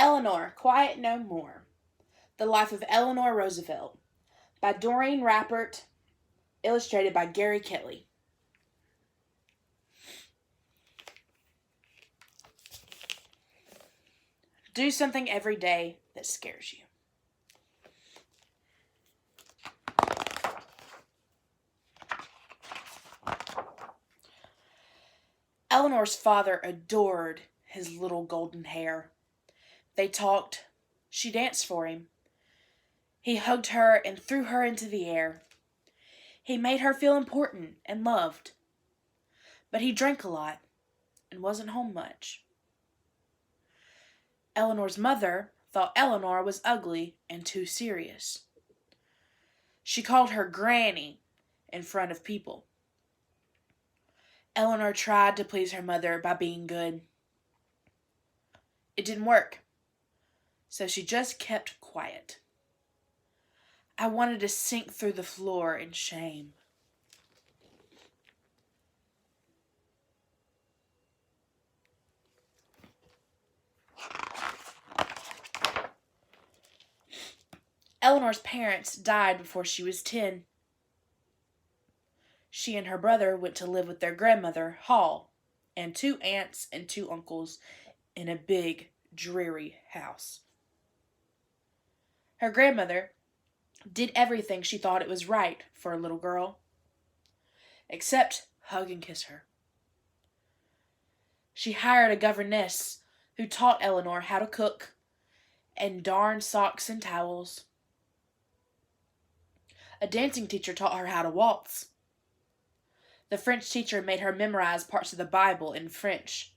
Eleanor, Quiet No More. The Life of Eleanor Roosevelt by Doreen Rappaport, illustrated by Gary Kelly. Do something every day that scares you. Eleanor's father adored his little golden hair. They talked. She danced for him. He hugged her and threw her into the air. He made her feel important and loved. But he drank a lot and wasn't home much. Eleanor's mother thought Eleanor was ugly and too serious. She called her Granny in front of people. Eleanor tried to please her mother by being good. It didn't work, so she just kept quiet. I wanted to sink through the floor in shame. Eleanor's parents died before she was 10. She and her brother went to live with their grandmother, Hall, and 2 aunts and 2 uncles in a big, dreary house. Her grandmother did everything she thought it was right for a little girl, except hug and kiss her. She hired a governess who taught Eleanor how to cook and darn socks and towels. A dancing teacher taught her how to waltz. The French teacher made her memorize parts of the Bible in French.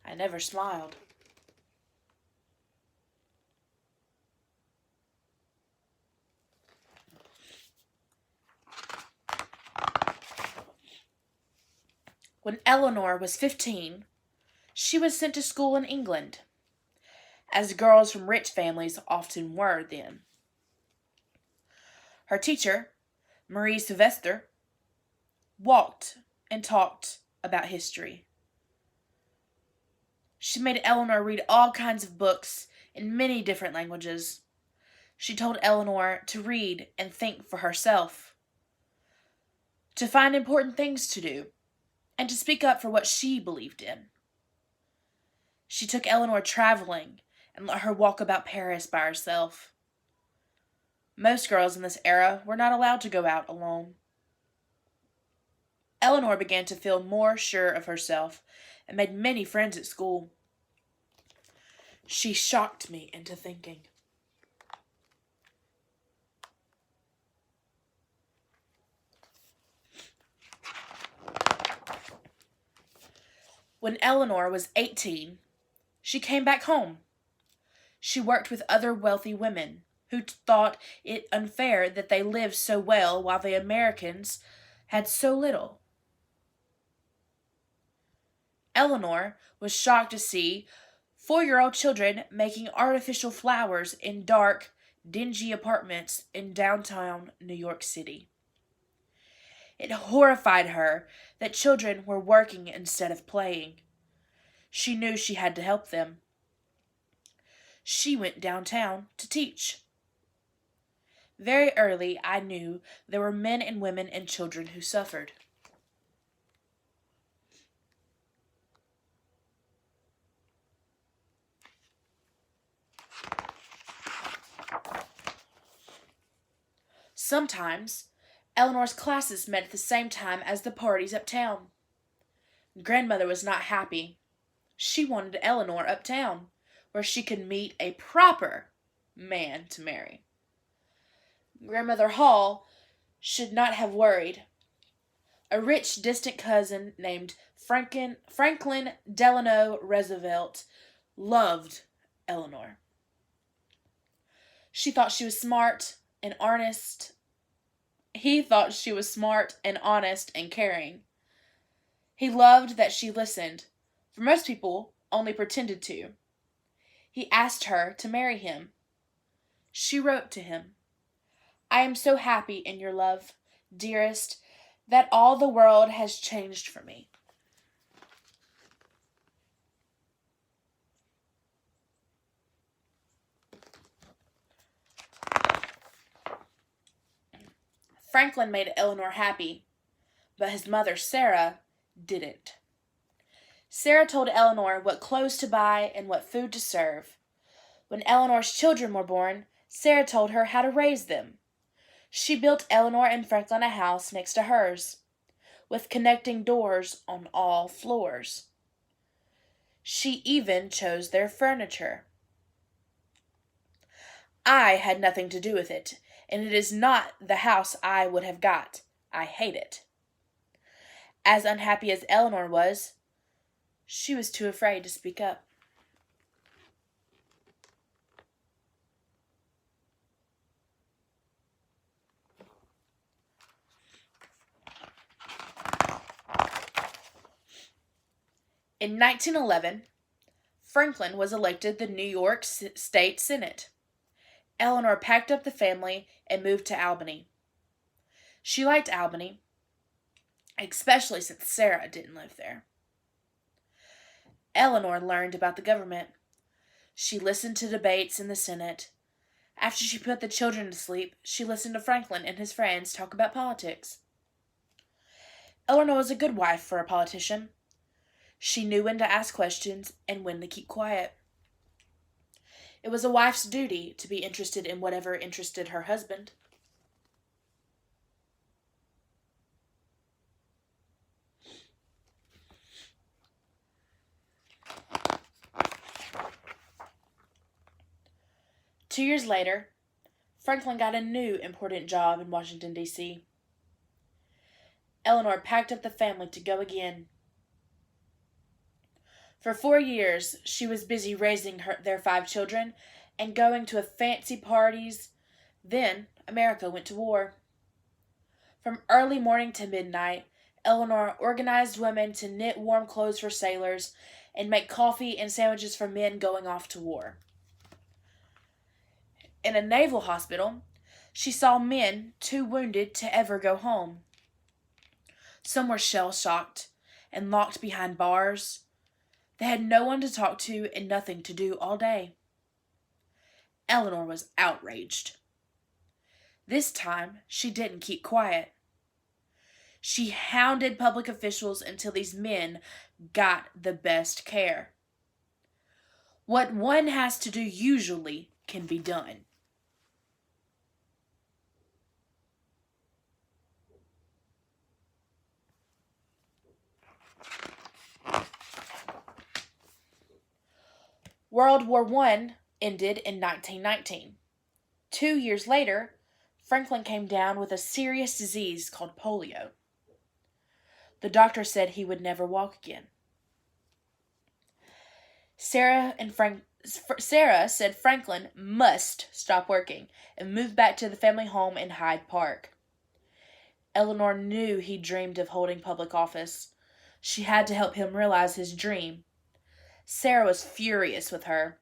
I never smiled. When Eleanor was 15, she was sent to school in England, as girls from rich families often were then. Her teacher, Marie Sylvester, walked and talked about history. She made Eleanor read all kinds of books in many different languages. She told Eleanor to read and think for herself, to find important things to do, and to speak up for what she believed in. She took Eleanor traveling and let her walk about Paris by herself. Most girls in this era were not allowed to go out alone. Eleanor began to feel more sure of herself and made many friends at school. She shocked me into thinking. When Eleanor was 18, she came back home. She worked with other wealthy women who thought it unfair that they lived so well while the Americans had so little. Eleanor was shocked to see 4-year-old children making artificial flowers in dark, dingy apartments in downtown New York City. It horrified her that children were working instead of playing. She knew she had to help them. She went downtown to teach. Very early, I knew there were men and women and children who suffered. Sometimes, Eleanor's classes met at the same time as the parties uptown. Grandmother was not happy. She wanted Eleanor uptown, where she could meet a proper man to marry. Grandmother Hall should not have worried. A rich, distant cousin named Franklin Delano Roosevelt loved Eleanor. She thought she was smart and honest. He thought she was smart and honest and caring. He loved that she listened, for most people only pretended to. He asked her to marry him. She wrote to him, "I am so happy in your love, dearest, that all the world has changed for me." Franklin made Eleanor happy, but his mother, Sarah, didn't. Sarah told Eleanor what clothes to buy and what food to serve. When Eleanor's children were born, Sarah told her how to raise them. She built Eleanor and Franklin a house next to hers, with connecting doors on all floors. She even chose their furniture. I had nothing to do with it, and it is not the house I would have got. I hate it. As unhappy as Eleanor was, she was too afraid to speak up. In 1911, Franklin was elected the New York State Senate. Eleanor packed up the family and moved to Albany. She liked Albany, especially since Sarah didn't live there. Eleanor learned about the government. She listened to debates in the Senate. After she put the children to sleep, she listened to Franklin and his friends talk about politics. Eleanor was a good wife for a politician. She knew when to ask questions and when to keep quiet. It was a wife's duty to be interested in whatever interested her husband. Two years later, Franklin got a new important job in Washington, D.C. Eleanor packed up the family to go again. For 4 years, she was busy raising their 5 children and going to fancy parties. Then, America went to war. From early morning to midnight, Eleanor organized women to knit warm clothes for sailors and make coffee and sandwiches for men going off to war. In a naval hospital, she saw men too wounded to ever go home. Some were shell-shocked and locked behind bars. They had no one to talk to and nothing to do all day. Eleanor was outraged. This time, she didn't keep quiet. She hounded public officials until these men got the best care. What one has to do usually can be done. World War I ended in 1919. 2 years later, Franklin came down with a serious disease called polio. The doctor said he would never walk again. Sarah said Franklin must stop working and move back to the family home in Hyde Park. Eleanor knew he dreamed of holding public office. She had to help him realize his dream. Sarah was furious with her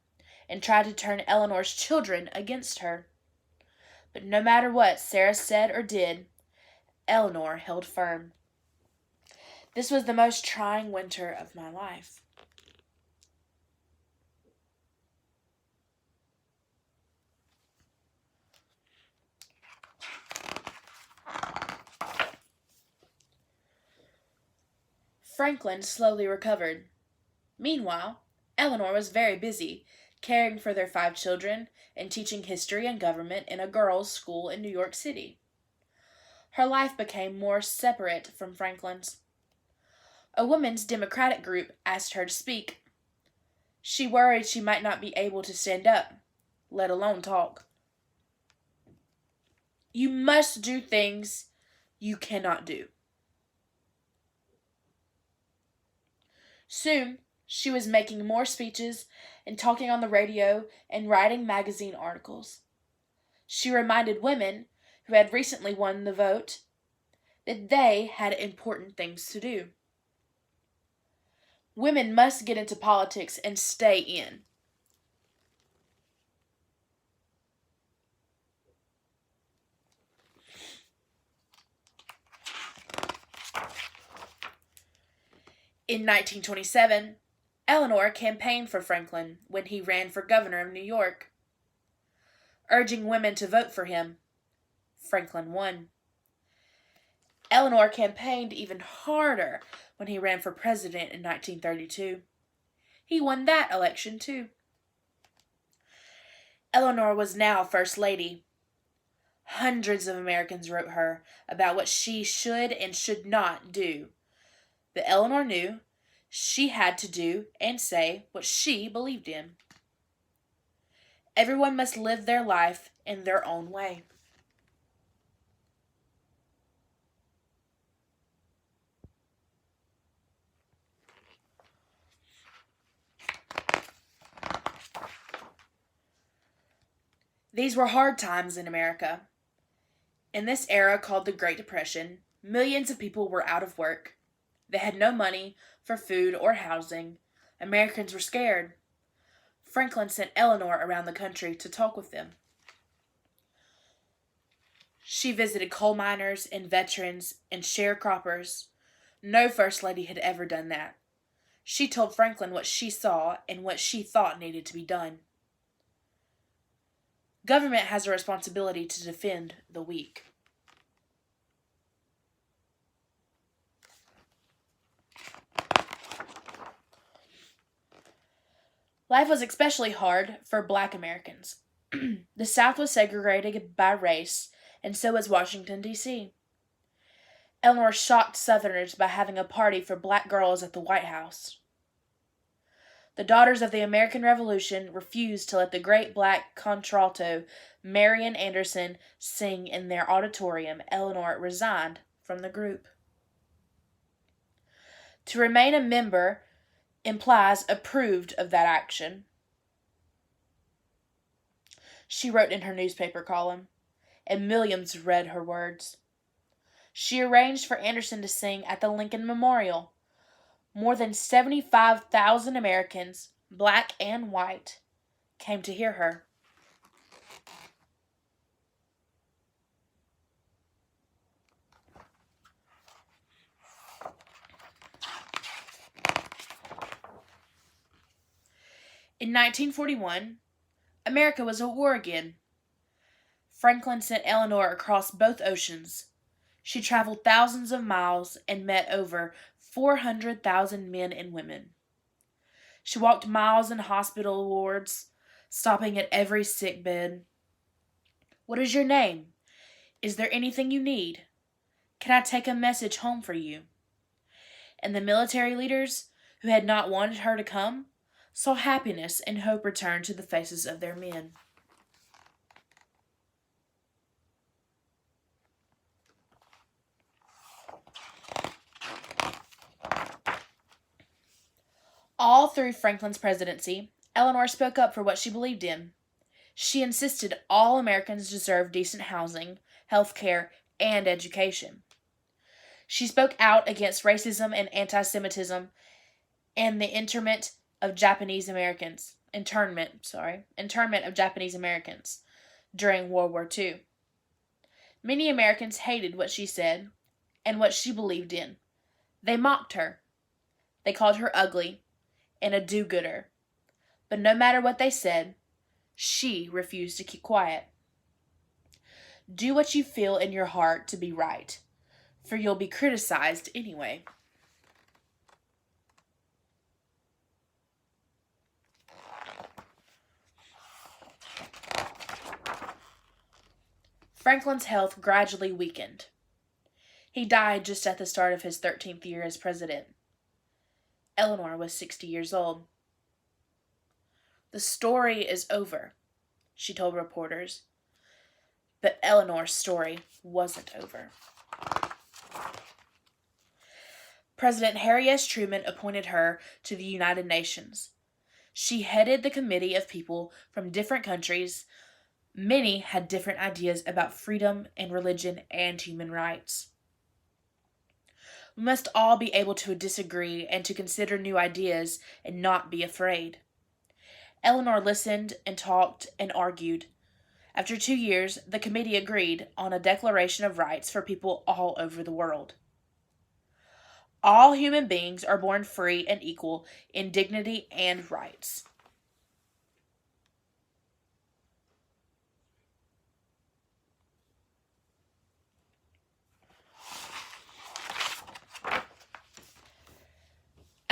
and tried to turn Eleanor's children against her. But no matter what Sarah said or did, Eleanor held firm. This was the most trying winter of my life. Franklin slowly recovered. Meanwhile, Eleanor was very busy, caring for their 5 children and teaching history and government in a girls' school in New York City. Her life became more separate from Franklin's. A women's Democratic group asked her to speak. She worried she might not be able to stand up, let alone talk. You must do things you cannot do. Soon, she was making more speeches and talking on the radio and writing magazine articles. She reminded women who had recently won the vote that they had important things to do. Women must get into politics and stay in. In 1927, Eleanor campaigned for Franklin when he ran for governor of New York. Urging women to vote for him, Franklin won. Eleanor campaigned even harder when he ran for president in 1932. He won that election too. Eleanor was now First Lady. Hundreds of Americans wrote her about what she should and should not do. But Eleanor knew she had to do and say what she believed in. Everyone must live their life in their own way. These were hard times in America. In this era called the Great Depression, millions of people were out of work. They had no money for food or housing. Americans were scared. Franklin sent Eleanor around the country to talk with them. She visited coal miners and veterans and sharecroppers. No First Lady had ever done that. She told Franklin what she saw and what she thought needed to be done. Government has a responsibility to defend the weak. Life was especially hard for Black Americans. The South was segregated by race, and so was Washington, D.C. Eleanor shocked Southerners by having a party for black girls at the White House. The Daughters of the American Revolution refused to let the great black contralto Marian Anderson sing in their auditorium. Eleanor resigned from the group. To remain a member implies approved of that action. She wrote in her newspaper column, and millions read her words. She arranged for Anderson to sing at the Lincoln Memorial. More than 75,000 Americans, black and white, came to hear her. In 1941, America was at war again. Franklin sent Eleanor across both oceans. She traveled thousands of miles and met over 400,000 men and women. She walked miles in hospital wards, stopping at every sick bed. What is your name? Is there anything you need? Can I take a message home for you? And the military leaders, who had not wanted her to come, saw happiness and hope return to the faces of their men. All through Franklin's presidency, Eleanor spoke up for what she believed in. She insisted all Americans deserve decent housing, health care, and education. She spoke out against racism and anti-Semitism and the internment of Japanese Americans during World War II. Many Americans hated what she said and what she believed in. They mocked her. They called her ugly and a do-gooder. But no matter what they said, she refused to keep quiet. Do what you feel in your heart to be right, for you'll be criticized anyway. Franklin's health gradually weakened. He died just at the start of his 13th year as president. Eleanor was 60 years old. The story is over, she told reporters. But Eleanor's story wasn't over. President Harry S. Truman appointed her to the United Nations. She headed the committee of people from different countries. Many had different ideas about freedom and religion and human rights. We must all be able to disagree and to consider new ideas and not be afraid. Eleanor listened and talked and argued. After 2 years, the committee agreed on a Declaration of Rights for people all over the world. All human beings are born free and equal in dignity and rights.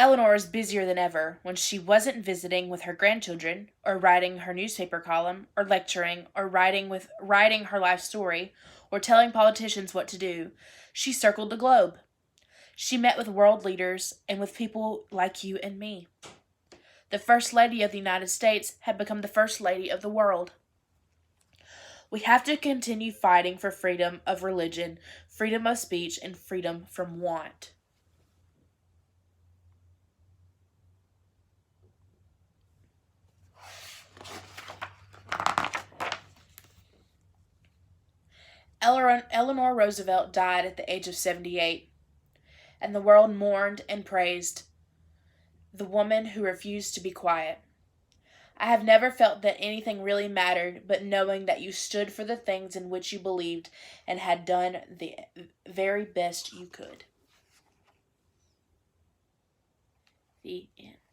Eleanor is busier than ever when she wasn't visiting with her grandchildren, or writing her newspaper column, or lecturing, or writing her life story, or telling politicians what to do. She circled the globe. She met with world leaders and with people like you and me. The First Lady of the United States had become the First Lady of the world. We have to continue fighting for freedom of religion, freedom of speech, and freedom from want. Eleanor Roosevelt died at the age of 78, and the world mourned and praised the woman who refused to be quiet. I have never felt that anything really mattered but knowing that you stood for the things in which you believed and had done the very best you could. The end.